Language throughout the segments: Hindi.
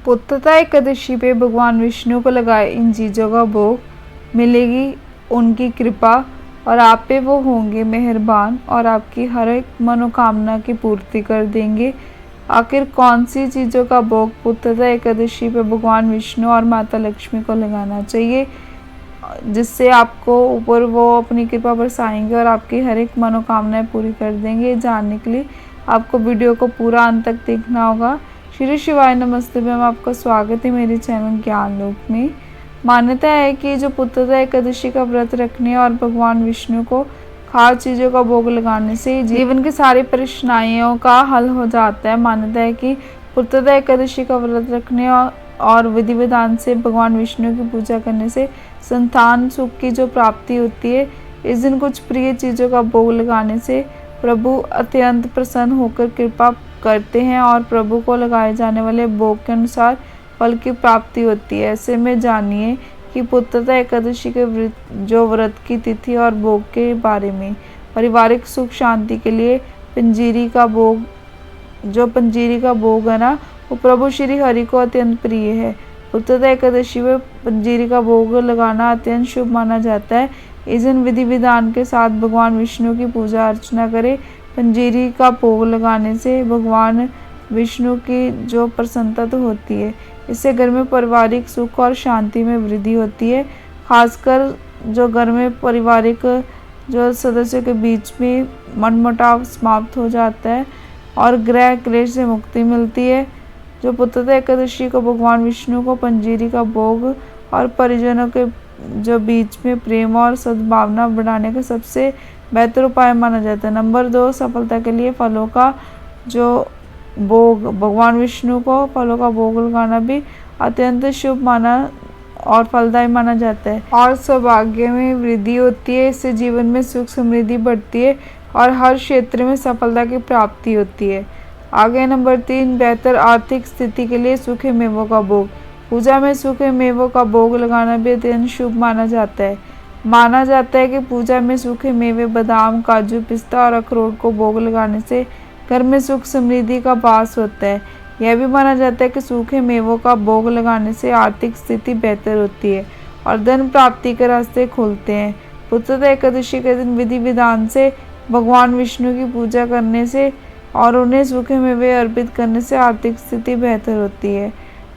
पुत्रता एकादशी पे भगवान विष्णु को लगाए इन चीज़ों का भोग, मिलेगी उनकी कृपा और आप पे वो होंगे मेहरबान और आपकी हर एक मनोकामना की पूर्ति कर देंगे। आखिर कौन सी चीज़ों का भोग पुत्रता एकादशी पे भगवान विष्णु और माता लक्ष्मी को लगाना चाहिए, जिससे आपको ऊपर वो अपनी कृपा बरसाएंगे और आपकी हर एक मनोकामनाएं पूरी कर देंगे। जानने के लिए आपको वीडियो को पूरा अंत तक देखना होगा। श्री शिवाय नमस्ते मैम, आपका स्वागत है मेरे चैनल ज्ञान लोक में। मान्यता है कि जो पुत्रता एकादशी का व्रत रखने और भगवान विष्णु को खास चीज़ों का भोग लगाने से जीवन की सारी परेशानियों का हल हो जाता है। मान्यता है कि पुत्रता एकादशी का व्रत रखने और विधि विधान से भगवान विष्णु की पूजा करने से संतान सुख की जो प्राप्ति होती है। इस दिन कुछ प्रिय चीज़ों का भोग लगाने से प्रभु अत्यंत प्रसन्न होकर कृपा करते हैं और प्रभु को लगाए जाने वाले भोग के अनुसार फल की प्राप्ति होती है। ऐसे में जानिए कि पुत्रता एकादशी के व्रत की तिथि और भोग के बारे में। पारिवारिक सुख शांति के लिए पंजीरी का भोग है ना, वो प्रभु श्री हरि को अत्यंत प्रिय है। पुत्रता एकादशी में पंजीरी का भोग लगाना अत्यंत शुभ माना जाता है। इस दिन विधि विधान के साथ भगवान विष्णु की पूजा अर्चना करें। पंजीरी का भोग लगाने से भगवान विष्णु की जो प्रसन्नता तो होती है, इससे घर में पारिवारिक सुख और शांति में वृद्धि होती है। खासकर जो घर में पारिवारिक जो सदस्यों के बीच में मनमुटाव समाप्त हो जाता है और गृह क्लेश से मुक्ति मिलती है। जो पुत्रता एकादशी को भगवान विष्णु को पंजीरी का भोग और परिजनों के जो बीच में प्रेम और सद्भावना बढ़ाने का सबसे बेहतर उपाय माना जाता है। नंबर 2, सफलता के लिए फलों का जो भोग, भगवान विष्णु को फलों का भोग लगाना भी अत्यंत शुभ माना और फलदायी माना जाता है और सौभाग्य में वृद्धि होती है। इससे जीवन में सुख समृद्धि बढ़ती है और हर क्षेत्र में सफलता की प्राप्ति होती है। आगे नंबर 3, बेहतर आर्थिक स्थिति के लिए सूखे मेवों का भोग। पूजा में सूखे मेवों का भोग लगाना भी अत्यंत शुभ माना जाता है। माना जाता है कि पूजा में सूखे मेवे बादाम, काजू, पिस्ता और अखरोट को भोग लगाने से घर में सुख समृद्धि का वास होता है। यह भी माना जाता है कि सूखे मेवों का भोग लगाने से आर्थिक स्थिति बेहतर होती है और धन प्राप्ति के रास्ते खुलते हैं। पुत्रता एकादशी के दिन विधि विधान से भगवान विष्णु की पूजा करने से और उन्हें सूखे मेवे अर्पित करने से आर्थिक स्थिति बेहतर होती है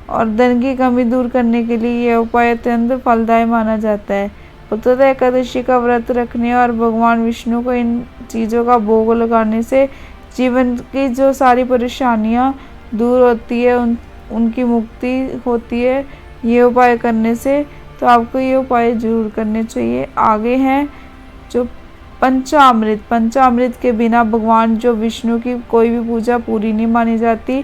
और धन की कमी दूर करने के लिए यह उपाय अत्यंत फलदायी माना जाता है। पुत्रता एकादशी का व्रत रखने और भगवान विष्णु को इन चीज़ों का भोग लगाने से जीवन की जो सारी परेशानियां दूर होती है, उनकी मुक्ति होती है ये उपाय करने से। तो आपको ये उपाय जरूर करने चाहिए। आगे हैं जो पंचामृत के बिना भगवान जो विष्णु की कोई भी पूजा पूरी नहीं मानी जाती।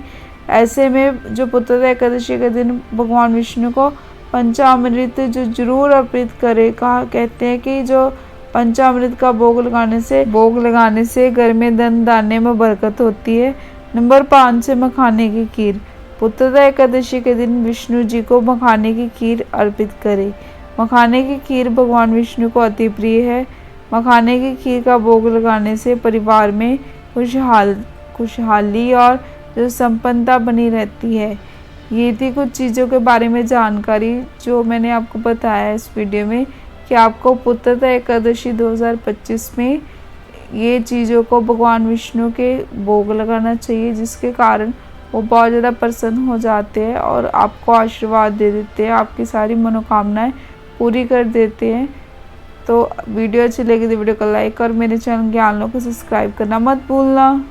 ऐसे में जो पुत्रता एकादशी के दिन भगवान विष्णु को पंचामृत जो जरूर अर्पित करे। कहते हैं कि जो पंचामृत का भोग लगाने से घर में धन धान्य में बरकत होती है। नंबर 5 है मखाने की खीर। पुत्रता एकादशी के दिन विष्णु जी को मखाने की खीर अर्पित करें। मखाने की खीर भगवान विष्णु को अति प्रिय है। मखाने की खीर का भोग लगाने से परिवार में खुशहाली और जो संपन्नता बनी रहती है। ये थी कुछ चीज़ों के बारे में जानकारी जो मैंने आपको बताया इस वीडियो में कि आपको पुत्रता एकादशी 2025 में ये चीज़ों को भगवान विष्णु के भोग लगाना चाहिए, जिसके कारण वो बहुत ज़्यादा प्रसन्न हो जाते हैं और आपको आशीर्वाद दे देते हैं, आपकी सारी मनोकामनाएं पूरी कर देते हैं। तो वीडियो अच्छी लगी तो वीडियो को लाइक और मेरे चैनल ज्ञान लोक को सब्सक्राइब करना मत भूलना।